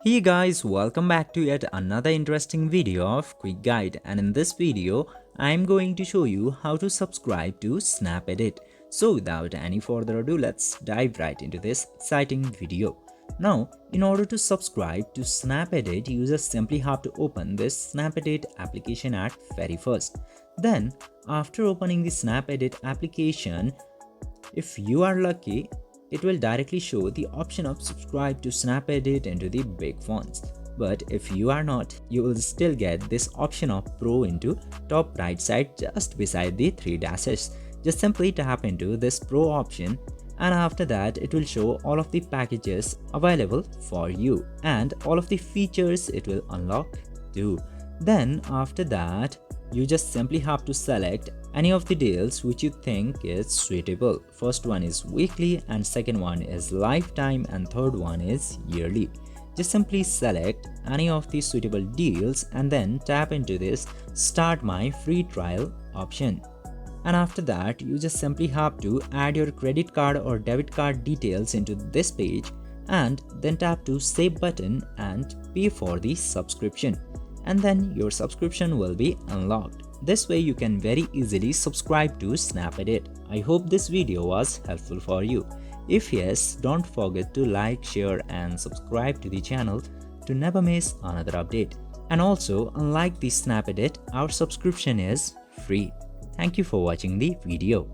Hey guys, welcome back to yet another interesting video of Quick Guide, and in this video I'm going to show you how to subscribe to Snapedit. So without any further ado, let's dive right into this exciting video. Now, in order to subscribe to Snapedit, users simply have to open this Snapedit application at very first. Then, after opening the Snapedit application, if you are lucky, it will directly show the option of subscribe to Snapedit into the big fonts. But if you are not, you will still get this option of Pro into top right side just beside the three dashes. Just simply tap into this Pro option, and after that it will show all of the packages available for you and all of the features it will unlock too. Then after that, you just simply have to select any of the deals which you think is suitable. First one is weekly, and second one is lifetime, and third one is yearly. Just simply select any of the suitable deals and then tap into this start my free trial option. And after that, you just simply have to add your credit card or debit card details into this page and then tap to save button and pay for the subscription. And then your subscription will be unlocked. This way you can very easily subscribe to Snapedit. I hope this video was helpful for you. If yes, don't forget to like, share and subscribe to the channel to never miss another update. And also, unlike the Snapedit, our subscription is free. Thank you for watching the video.